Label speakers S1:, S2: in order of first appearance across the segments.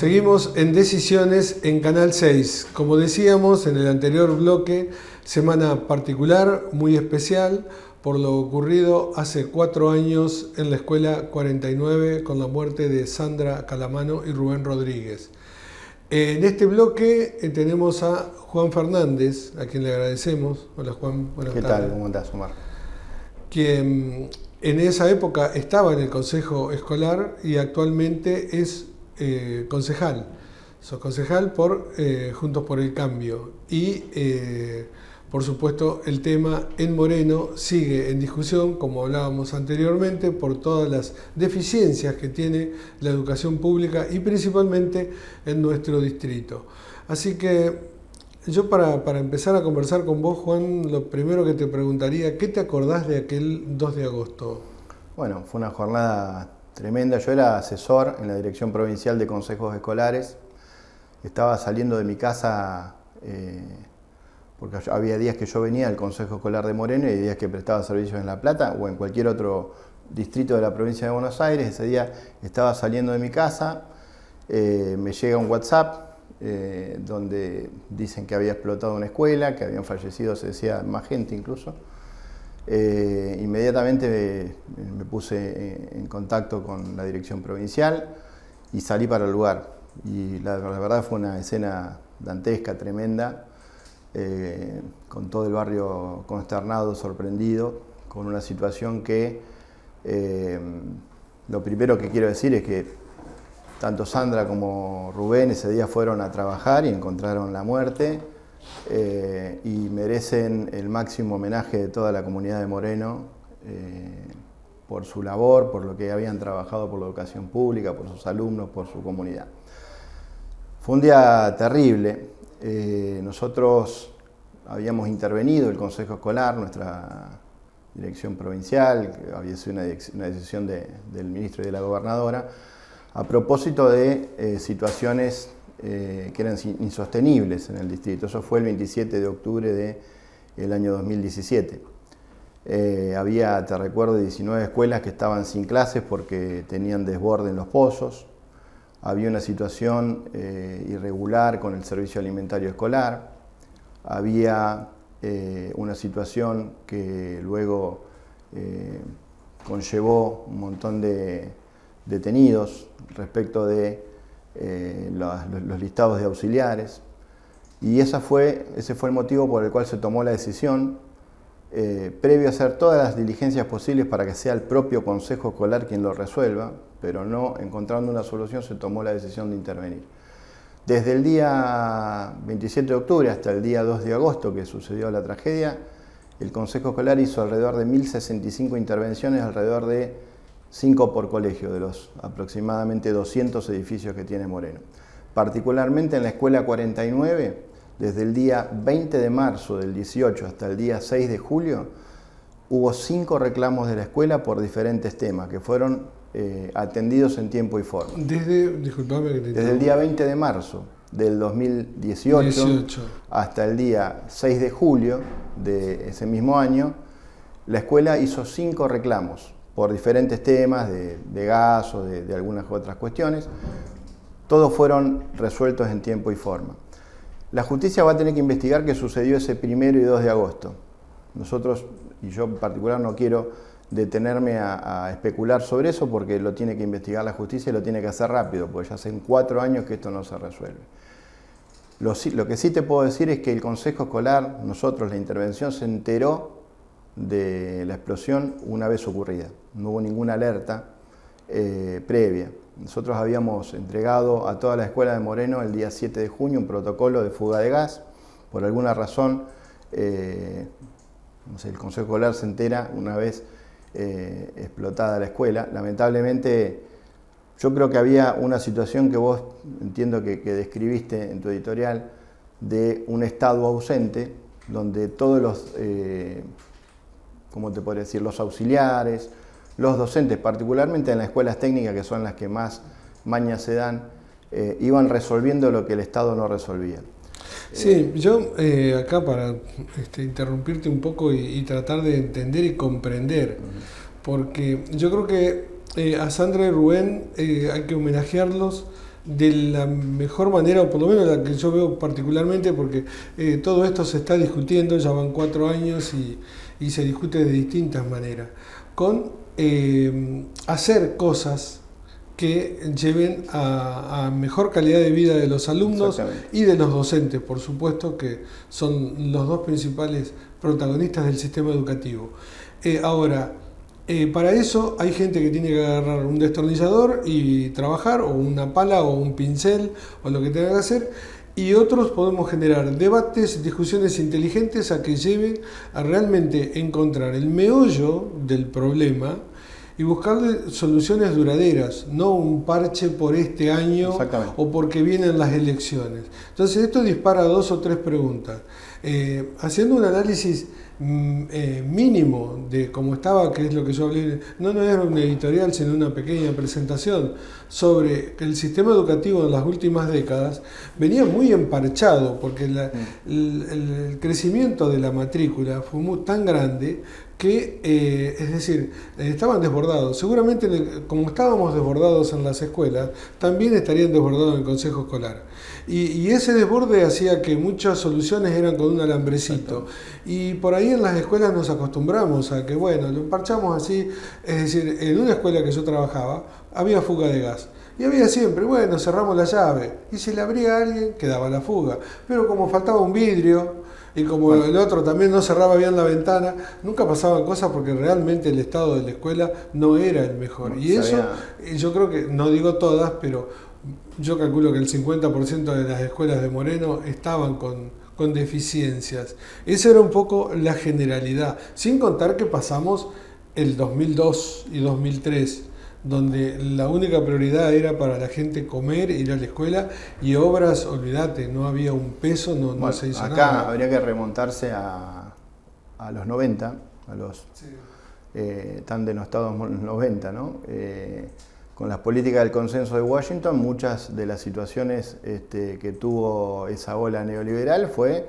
S1: Seguimos en Decisiones en Canal 6. Como decíamos en el anterior bloque, semana particular, muy especial, por lo ocurrido hace 4 años en la Escuela 49 con la muerte de Sandra Calamano y Rubén Rodríguez. En este bloque tenemos a Juan Fernández, a quien le agradecemos. Hola Juan, buenas tardes.
S2: ¿Qué tal? ¿Cómo estás, Omar?
S1: Quien en esa época estaba en el Consejo Escolar y actualmente es concejal. Sos concejal por Juntos por el Cambio. Y por supuesto el tema en Moreno sigue en discusión, como hablábamos anteriormente, por todas las deficiencias que tiene la educación pública y principalmente en nuestro distrito. Así que yo para empezar a conversar con vos, Juan, lo primero que te preguntaría, ¿qué te acordás de aquel 2 de agosto?
S2: Bueno, fue una jornada tremenda. Yo era asesor en la Dirección Provincial de Consejos Escolares. Estaba saliendo de mi casa porque había días que yo venía al Consejo Escolar de Moreno y días que prestaba servicios en La Plata o en cualquier otro distrito de la provincia de Buenos Aires. Ese día estaba saliendo de mi casa, me llega un WhatsApp donde dicen que había explotado una escuela, que habían fallecido, se decía, más gente incluso. Inmediatamente me puse en contacto con la dirección provincial y salí para el lugar. Y la verdad fue una escena dantesca, tremenda, con todo el barrio consternado, sorprendido, con una situación que lo primero que quiero decir es que tanto Sandra como Rubén ese día fueron a trabajar y encontraron la muerte. Y merecen el máximo homenaje de toda la comunidad de Moreno por su labor, por lo que habían trabajado por la educación pública, por sus alumnos, por su comunidad. Fue un día terrible. Nosotros habíamos intervenido, el Consejo Escolar, nuestra dirección provincial, que había sido una decisión del ministro y de la gobernadora, a propósito de situaciones que eran insostenibles en el distrito. Eso fue el 27 de octubre del año 2017. Había, te recuerdo, 19 escuelas que estaban sin clases porque tenían desborde en los pozos. Había una situación irregular con el servicio alimentario escolar. Había una situación que luego conllevó un montón de detenidos respecto de los listados de auxiliares, y ese fue el motivo por el cual se tomó la decisión, previo a hacer todas las diligencias posibles para que sea el propio Consejo Escolar quien lo resuelva, pero no encontrando una solución se tomó la decisión de intervenir. Desde el día 27 de octubre hasta el día 2 de agosto que sucedió la tragedia, el Consejo Escolar hizo alrededor de 1.065 intervenciones, alrededor de 5 por colegio, de los aproximadamente 200 edificios que tiene Moreno. Particularmente en la Escuela 49, desde el día 20 de marzo del 18 hasta el día 6 de julio, hubo 5 reclamos de la escuela por diferentes temas que fueron atendidos en tiempo y forma.
S1: Desde
S2: el día 20 de marzo del 2018 hasta el día 6 de julio de ese mismo año, la escuela hizo 5 reclamos por diferentes temas de gas o de algunas otras cuestiones. Todos fueron resueltos en tiempo y forma. La justicia va a tener que investigar qué sucedió ese 1 y 2 de agosto. Nosotros, y yo en particular, no quiero detenerme a especular sobre eso porque lo tiene que investigar la justicia y lo tiene que hacer rápido, porque ya hace 4 años que esto no se resuelve. Lo que sí te puedo decir es que el Consejo Escolar, nosotros, la intervención se enteró de la explosión una vez ocurrida. No hubo ninguna alerta previa. Nosotros habíamos entregado a toda la escuela de Moreno el día 7 de junio un protocolo de fuga de gas. Por alguna razón, el Consejo Escolar se entera una vez explotada la escuela. Lamentablemente, yo creo que había una situación que vos entiendo que describiste en tu editorial, de un estado ausente, donde todos los ¿cómo te podría decir? Los auxiliares, los docentes, particularmente en las escuelas técnicas, que son las que más mañas se dan, iban resolviendo lo que el Estado no resolvía.
S1: Sí, yo acá para interrumpirte un poco y tratar de entender y comprender, porque yo creo que a Sandra y Rubén hay que homenajearlos de la mejor manera, o por lo menos la que yo veo particularmente, porque todo esto se está discutiendo, ya van 4 años y se discute de distintas maneras, con hacer cosas que lleven a mejor calidad de vida de los alumnos y de los docentes, por supuesto, que son los dos principales protagonistas del sistema educativo. Ahora, para eso hay gente que tiene que agarrar un destornillador y trabajar, o una pala o un pincel, o lo que tenga que hacer, y otros podemos generar debates, discusiones inteligentes a que lleven a realmente encontrar el meollo del problema y buscarle soluciones duraderas, no un parche por este año o porque vienen las elecciones. Entonces esto dispara 2 o 3 preguntas. Haciendo un análisis mínimo de cómo estaba, que es lo que yo hablé, no era un editorial, sino una pequeña presentación sobre el sistema educativo en las últimas décadas, venía muy emparchado, porque el crecimiento de la matrícula fue tan grande que, es decir, estaban desbordados. Seguramente, como estábamos desbordados en las escuelas, también estarían desbordados en el consejo escolar. Y ese desborde hacía que muchas soluciones eran con un alambrecito. Y por ahí en las escuelas nos acostumbramos a que, bueno, lo emparchamos así. Es decir, en una escuela que yo trabajaba, había fuga de gas. Y había siempre, bueno, cerramos la llave. Y si le abría a alguien, quedaba la fuga. Pero como faltaba un vidrio, y como el otro también no cerraba bien la ventana, nunca pasaban cosas porque realmente el estado de la escuela no era el mejor. Y eso, yo creo que, no digo todas, pero yo calculo que el 50% de las escuelas de Moreno estaban con deficiencias. Esa era un poco la generalidad, sin contar que pasamos el 2002 y 2003, donde la única prioridad era para la gente comer, ir a la escuela, y obras, olvídate, no había un peso, no se hizo nada.
S2: Acá habría que remontarse a los 90, a los tan denostados 90, ¿no? Con las políticas del consenso de Washington, muchas de las situaciones que tuvo esa ola neoliberal fue,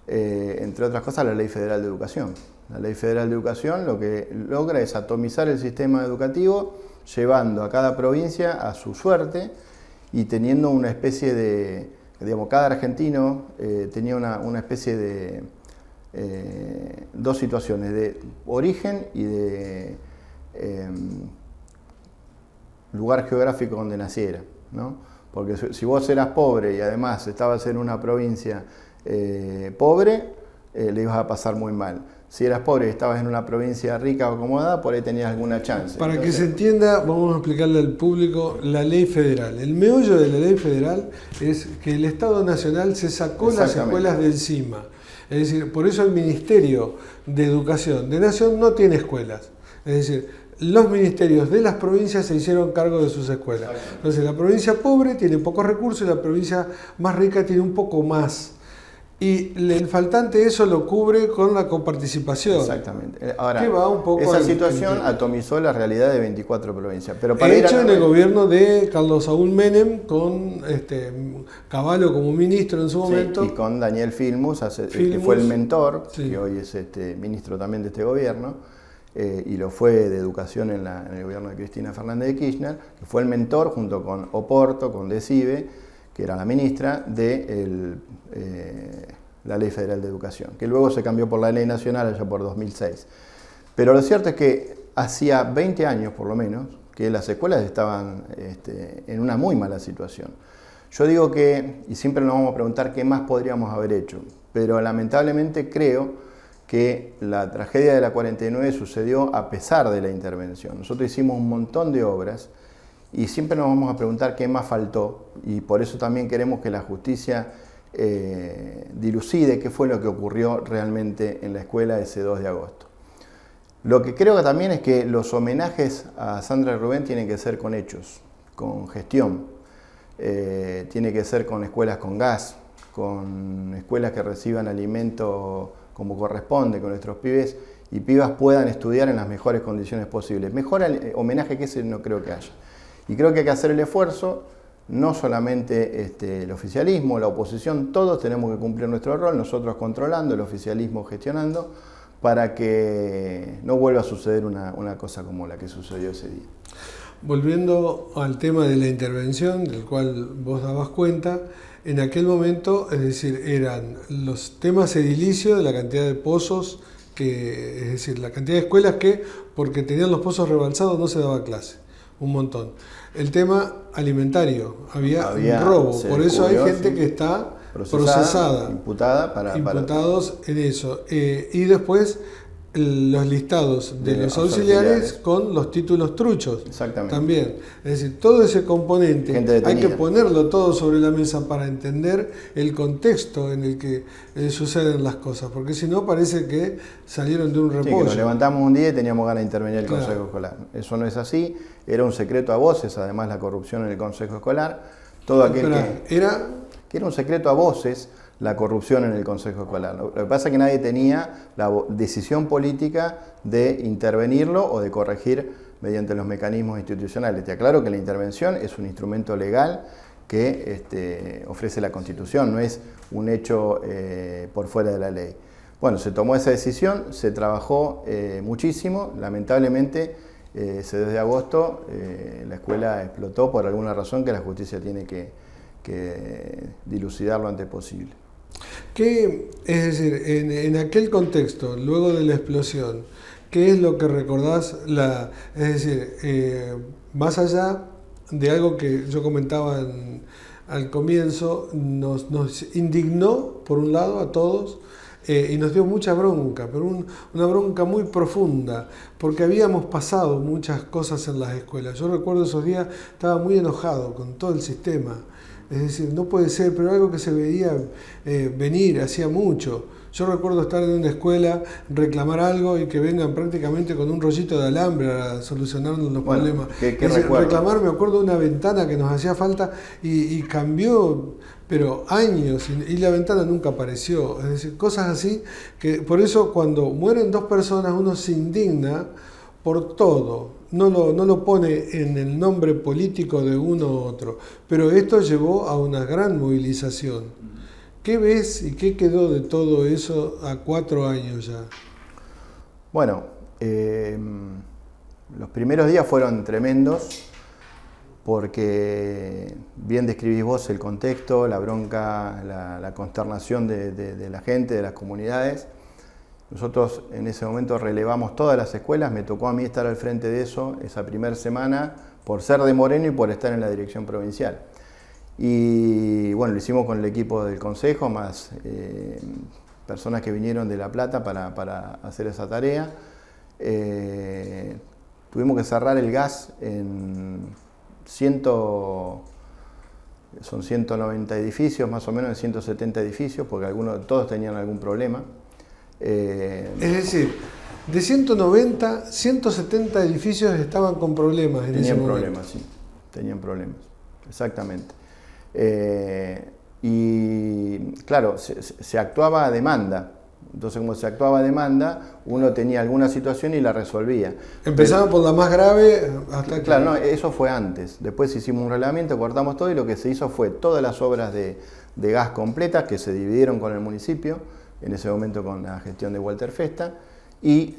S2: entre otras cosas, la Ley Federal de Educación. La Ley Federal de Educación lo que logra es atomizar el sistema educativo, llevando a cada provincia a su suerte y teniendo una especie de, digamos, cada argentino tenía una especie de 2 situaciones, de origen y de lugar geográfico donde naciera, ¿no? Porque si vos eras pobre y además estabas en una provincia pobre, le ibas a pasar muy mal. Si eras pobre y estabas en una provincia rica o acomodada, por ahí tenías alguna chance.
S1: Para que se entienda, vamos a explicarle al público la ley federal. El meollo de la ley federal es que el Estado Nacional se sacó las escuelas de encima. Es decir, por eso el Ministerio de Educación de Nación no tiene escuelas. Es decir, los ministerios de las provincias se hicieron cargo de sus escuelas. Entonces, la provincia pobre tiene pocos recursos y la provincia más rica tiene un poco más. Y el faltante eso lo cubre con la coparticipación.
S2: Exactamente. Ahora,
S1: que va un poco
S2: esa situación atomizó la realidad de 24 provincias. Pero
S1: para hecho en el gobierno de Carlos Saúl Menem, con Cavallo como ministro en su momento.
S2: Y con Daniel Filmus, que fue el mentor, que hoy es ministro también de este gobierno, y lo fue de educación en el gobierno de Cristina Fernández de Kirchner, que fue el mentor junto con Oporto, con Decibe, que era la ministra de la Ley Federal de Educación, que luego se cambió por la Ley Nacional allá por 2006. Pero lo cierto es que hacía 20 años, por lo menos, que las escuelas estaban en una muy mala situación. Yo digo que, y siempre nos vamos a preguntar qué más podríamos haber hecho, pero lamentablemente creo que la tragedia de la 49 sucedió a pesar de la intervención. Nosotros hicimos un montón de obras, y siempre nos vamos a preguntar qué más faltó, y por eso también queremos que la justicia dilucide qué fue lo que ocurrió realmente en la escuela ese 2 de agosto. Lo que creo que también es que los homenajes a Sandra y Rubén tienen que ser con hechos, con gestión, tiene que ser con escuelas con gas, con escuelas que reciban alimento como corresponde, con nuestros pibes y pibas puedan estudiar en las mejores condiciones posibles. Mejor homenaje que ese no creo que haya. Y creo que hay que hacer el esfuerzo, no solamente el oficialismo, la oposición, todos tenemos que cumplir nuestro rol, nosotros controlando, el oficialismo gestionando, para que no vuelva a suceder una cosa como la que sucedió ese día.
S1: Volviendo al tema de la intervención, del cual vos dabas cuenta, en aquel momento, es decir, eran los temas edilicios de la cantidad de pozos, es decir, la cantidad de escuelas que, porque tenían los pozos rebalsados, no se daba clase, un montón. El tema alimentario, había un robo, por eso hay gente que está procesada, imputados en eso. Y después los listados de los auxiliares con los títulos truchos.
S2: Exactamente.
S1: También. Es decir, todo ese componente hay que ponerlo todo sobre la mesa para entender el contexto en el que suceden las cosas, porque si no parece que salieron de un repollo.
S2: Sí, que nos levantamos un día y teníamos ganas de intervenir el Consejo Escolar. Eso no es así, era un secreto a voces, además la corrupción en el Consejo Escolar. Todo aquel que era un secreto a voces la corrupción en el Consejo Escolar. Lo que pasa es que nadie tenía la decisión política de intervenirlo o de corregir mediante los mecanismos institucionales. Te aclaro que la intervención es un instrumento legal que ofrece la Constitución, no es un hecho por fuera de la ley. Bueno, se tomó esa decisión, se trabajó muchísimo, lamentablemente desde agosto la escuela explotó por alguna razón que la justicia tiene que dilucidar lo antes posible.
S1: ¿Qué, es decir, en aquel contexto, luego de la explosión, qué es lo que recordás? Es decir, más allá de algo que yo comentaba al comienzo, nos indignó, por un lado, a todos, y nos dio mucha bronca, pero una bronca muy profunda, porque habíamos pasado muchas cosas en las escuelas. Yo recuerdo esos días, estaba muy enojado con todo el sistema. Es decir, no puede ser, pero algo que se veía venir hacía mucho. Yo recuerdo estar en una escuela, reclamar algo y que vengan prácticamente con un rollito de alambre a solucionarnos los problemas. Reclamar, me acuerdo de una ventana que nos hacía falta y cambió, pero años, y la ventana nunca apareció. Es decir, cosas así, que por eso cuando mueren dos personas uno se indigna por todo. No lo pone en el nombre político de uno u otro, pero esto llevó a una gran movilización. ¿Qué ves y qué quedó de todo eso a 4 años ya?
S2: Bueno, los primeros días fueron tremendos porque bien describís vos el contexto, la bronca, la consternación de la gente, de las comunidades. Nosotros en ese momento relevamos todas las escuelas, me tocó a mí estar al frente de eso esa primera semana por ser de Moreno y por estar en la dirección provincial. Y bueno, lo hicimos con el equipo del Consejo, más personas que vinieron de La Plata para hacer esa tarea. Tuvimos que cerrar el gas en son 190 edificios, más o menos en 170 edificios, porque todos tenían algún problema.
S1: Es decir, de 190, 170 edificios estaban con problemas en ese momento.
S2: Tenían problemas, sí, tenían problemas, exactamente. Y claro, se actuaba a demanda. Entonces, como se actuaba a demanda, uno tenía alguna situación y la resolvía.
S1: Empezaban por la más grave hasta que...
S2: Claro, no, eso fue antes. Después hicimos un reglamento, cortamos todo y lo que se hizo fue todas las obras de gas completas que se dividieron con el municipio, en ese momento con la gestión de Walter Festa, y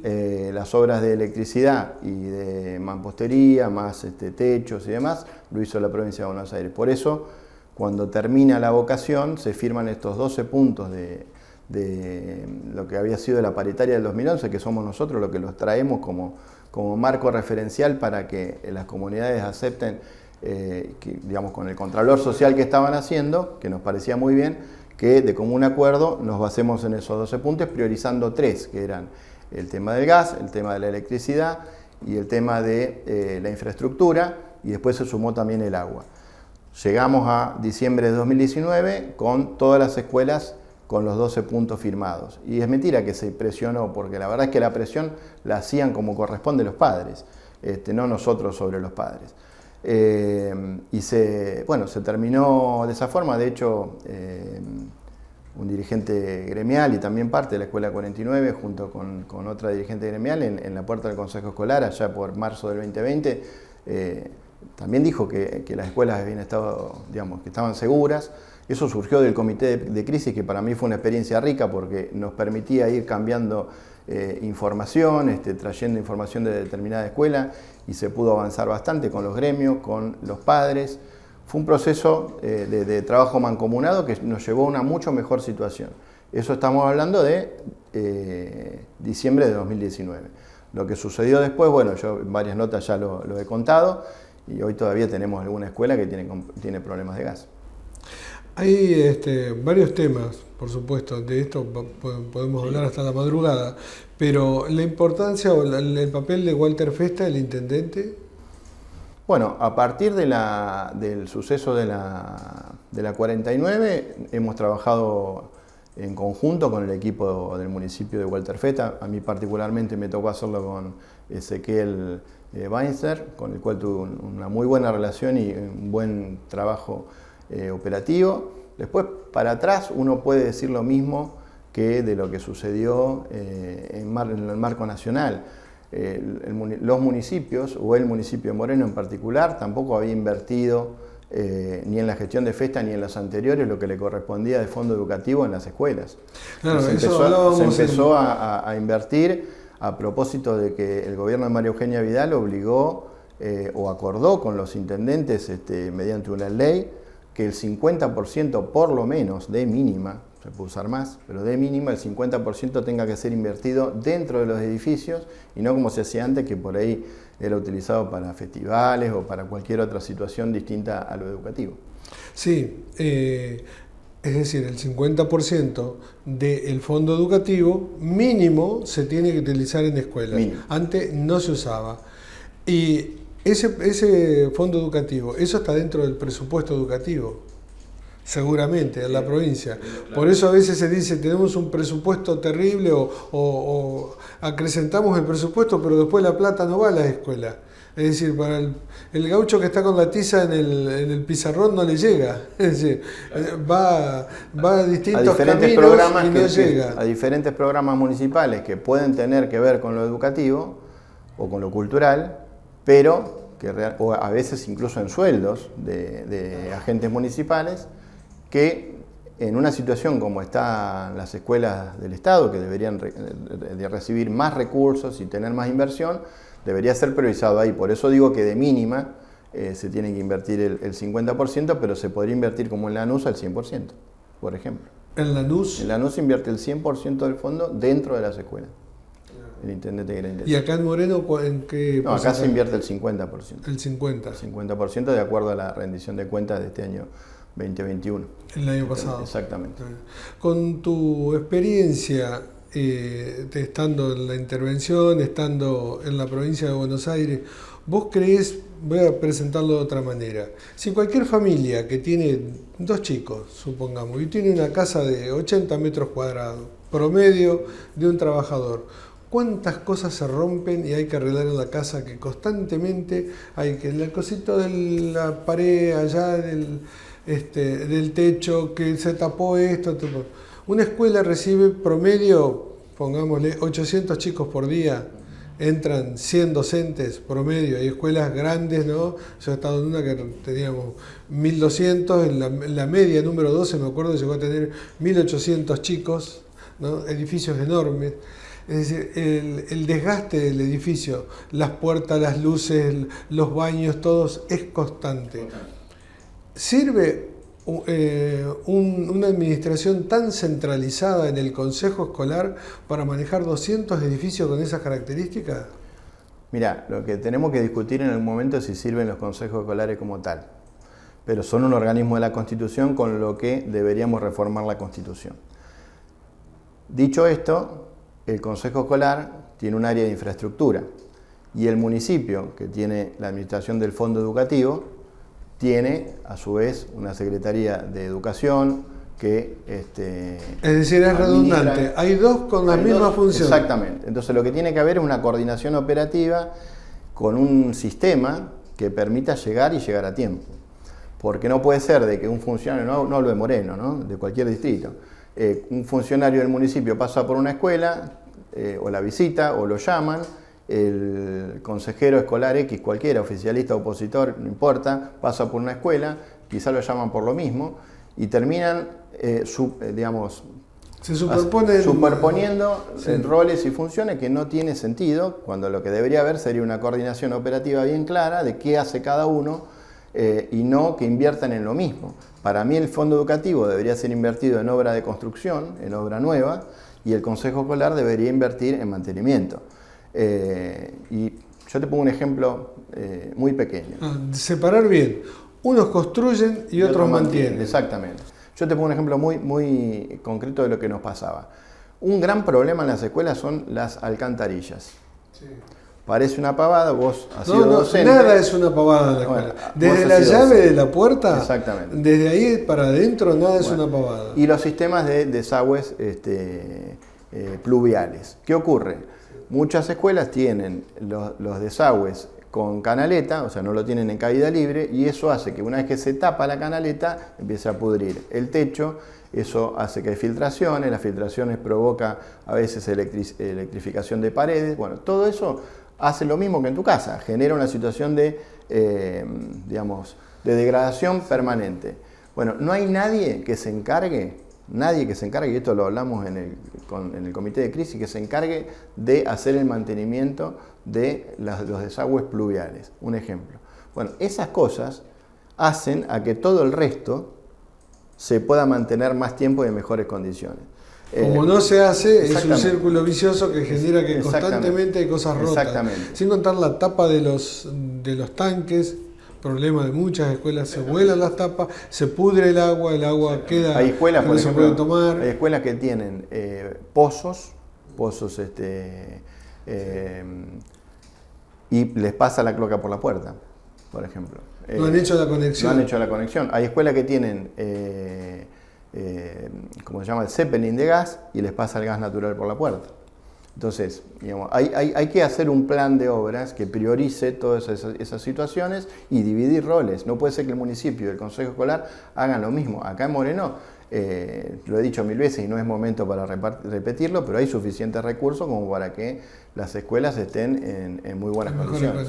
S2: las obras de electricidad y de mampostería, más techos y demás, lo hizo la provincia de Buenos Aires. Por eso, cuando termina la vocación, se firman estos 12 puntos de lo que había sido la paritaria del 2011, que somos nosotros los que los traemos como marco referencial para que las comunidades acepten, digamos, con el contralor social que estaban haciendo, que nos parecía muy bien, que de común acuerdo nos basemos en esos 12 puntos, priorizando 3, que eran el tema del gas, el tema de la electricidad y el tema de la infraestructura, y después se sumó también el agua. Llegamos a diciembre de 2019 con todas las escuelas con los 12 puntos firmados. Y es mentira que se presionó, porque la verdad es que la presión la hacían como corresponde los padres, no nosotros sobre los padres. Y se terminó de esa forma. De hecho, un dirigente gremial y también parte de la Escuela 49, junto con otra dirigente gremial, en la puerta del Consejo Escolar, allá por marzo del 2020, también dijo que las escuelas habían estado, digamos, que estaban seguras. Eso surgió del comité de crisis, que para mí fue una experiencia rica porque nos permitía ir cambiando información, trayendo información de determinada escuela, y se pudo avanzar bastante con los gremios, con los padres. Fue un proceso de trabajo mancomunado que nos llevó a una mucho mejor situación. Eso estamos hablando de diciembre de 2019. Lo que sucedió después, bueno, yo en varias notas ya lo he contado, y hoy todavía tenemos alguna escuela que tiene problemas de gas.
S1: Hay varios temas, por supuesto, de esto podemos hablar hasta la madrugada, pero la importancia o el papel de Walter Festa, el intendente.
S2: Bueno, a partir del suceso de la 49 hemos trabajado en conjunto con el equipo del municipio de Walter Festa. A mí particularmente me tocó hacerlo con Ezequiel Weinzer, con el cual tuve una muy buena relación y un buen trabajo operativo. Después, para atrás, uno puede decir lo mismo que de lo que sucedió en el marco nacional. Los municipios, o el municipio de Moreno en particular, tampoco había invertido ni en la gestión de Festa ni en las anteriores lo que le correspondía de fondo educativo en las escuelas.
S1: Claro,
S2: se empezó a invertir a propósito de que el gobierno de María Eugenia Vidal obligó o acordó con los intendentes mediante una ley que el 50% por lo menos de mínima, se puede usar más, pero de mínima el 50% tenga que ser invertido dentro de los edificios y no como se hacía antes, que por ahí era utilizado para festivales o para cualquier otra situación distinta a lo educativo.
S1: Sí, es decir, el 50% del fondo educativo mínimo se tiene que utilizar en escuelas. Mínimo. Antes no se usaba. Y ese fondo educativo, eso está dentro del presupuesto educativo, seguramente, en la provincia. Por eso a veces se dice, tenemos un presupuesto terrible o acrecentamos el presupuesto, pero después la plata no va a las escuelas. Es decir, para el gaucho que está con la tiza en el pizarrón no le llega. Es decir, va a distintos caminos y no llega.
S2: A diferentes programas municipales que pueden tener que ver con lo educativo o con lo cultural, pero o a veces incluso en sueldos de agentes municipales, que en una situación como están las escuelas del Estado, que deberían de recibir más recursos y tener más inversión, debería ser priorizado ahí. Por eso digo que de mínima se tiene que invertir el 50%, pero se podría invertir como en Lanús al 100%, por ejemplo.
S1: ¿En Lanús?
S2: En Lanús invierte el 100% del fondo dentro de las escuelas. El intendente que era intendente.
S1: ¿Y acá en Moreno en qué?
S2: No, acá se invierte el 50%.
S1: El 50%.
S2: El 50% de acuerdo a la rendición de cuentas de este año 2021.
S1: El año pasado.
S2: Exactamente.
S1: Con tu experiencia, estando en la intervención, estando en la provincia de Buenos Aires, ¿vos creés, voy a presentarlo de otra manera, si cualquier familia que tiene 2 chicos, supongamos, y tiene una casa de 80 metros cuadrados, promedio de un trabajador, cuántas cosas se rompen y hay que arreglar en la casa, que constantemente hay que el cosito de la pared allá del techo, que se tapó esto. Una escuela recibe promedio, pongámosle, 800 chicos por día, entran 100 docentes promedio, hay escuelas grandes, ¿no? Yo he estado en una que teníamos 1200, en la media número 12 me acuerdo llegó a tener 1800 chicos, ¿no? Edificios enormes. Es decir, el desgaste del edificio, las puertas, las luces, los baños, todos, es constante. ¿Sirve una administración tan centralizada en el Consejo Escolar para manejar 200 edificios con esas características?
S2: Mirá, lo que tenemos que discutir en algún momento es si sirven los consejos escolares como tal. Pero son un organismo de la Constitución con lo que deberíamos reformar la Constitución. Dicho esto, el Consejo Escolar tiene un área de infraestructura y el municipio, que tiene la administración del fondo educativo, tiene a su vez una Secretaría de Educación que...
S1: es decir, es redundante, hay dos con la misma función.
S2: Exactamente, entonces lo que tiene que haber es una coordinación operativa con un sistema que permita llegar y llegar a tiempo. Porque no puede ser de que un funcionario, no hablo de Moreno, ¿no? De cualquier distrito, un funcionario del municipio pasa por una escuela, o la visita, o lo llaman, el consejero escolar X, cualquiera, oficialista, opositor, no importa, pasa por una escuela, quizá lo llaman por lo mismo, y terminan,
S1: Se superponen,
S2: superponiendo roles y funciones que no tiene sentido, cuando lo que debería haber sería una coordinación operativa bien clara de qué hace cada uno y no que inviertan en lo mismo. Para mí el fondo educativo debería ser invertido en obra de construcción, en obra nueva, y el consejo escolar debería invertir en mantenimiento. Y yo te pongo un ejemplo muy pequeño.
S1: Separar bien. Unos construyen y otros mantienen.
S2: Exactamente. Yo te pongo un ejemplo muy concreto de lo que nos pasaba. Un gran problema en las escuelas son las alcantarillas. Sí. Parece una pavada, vos has sido docente.
S1: Nada es una pavada en la escuela. Desde la llave de la puerta, desde ahí para adentro, nada es una pavada.
S2: Y los sistemas de desagües pluviales. ¿Qué ocurre? Muchas escuelas tienen los desagües con canaleta, o sea, no lo tienen en caída libre, y eso hace que una vez que se tapa la canaleta, empiece a pudrir el techo, eso hace que hay filtraciones, las filtraciones provoca a veces electrificación de paredes, bueno, todo eso hace lo mismo que en tu casa, genera una situación de, digamos, de degradación permanente. Bueno, no hay nadie que se encargue, y esto lo hablamos en el comité de crisis, que se encargue de hacer el mantenimiento de los desagües pluviales. Un ejemplo. Bueno, esas cosas hacen a que todo el resto se pueda mantener más tiempo y en mejores condiciones.
S1: Como no se hace, es un círculo vicioso que genera que constantemente hay cosas rotas.
S2: Exactamente.
S1: Sin contar la tapa de los tanques. Problema de muchas escuelas, se vuelan las tapas, se pudre el agua queda,
S2: hay escuelas,
S1: no se puede tomar.
S2: Hay escuelas que tienen pozos y les pasa la cloaca por la puerta, por ejemplo.
S1: No han hecho la conexión.
S2: No han hecho la conexión. Hay escuelas que tienen, como se llama, el Zeppelin de gas y les pasa el gas natural por la puerta. Entonces, digamos, hay que hacer un plan de obras que priorice todas esas situaciones y dividir roles. No puede ser que el municipio y el consejo escolar hagan lo mismo. Acá en Moreno, lo he dicho 1000 veces y no es momento para repetirlo, pero hay suficientes recursos como para que las escuelas estén en muy buenas condiciones.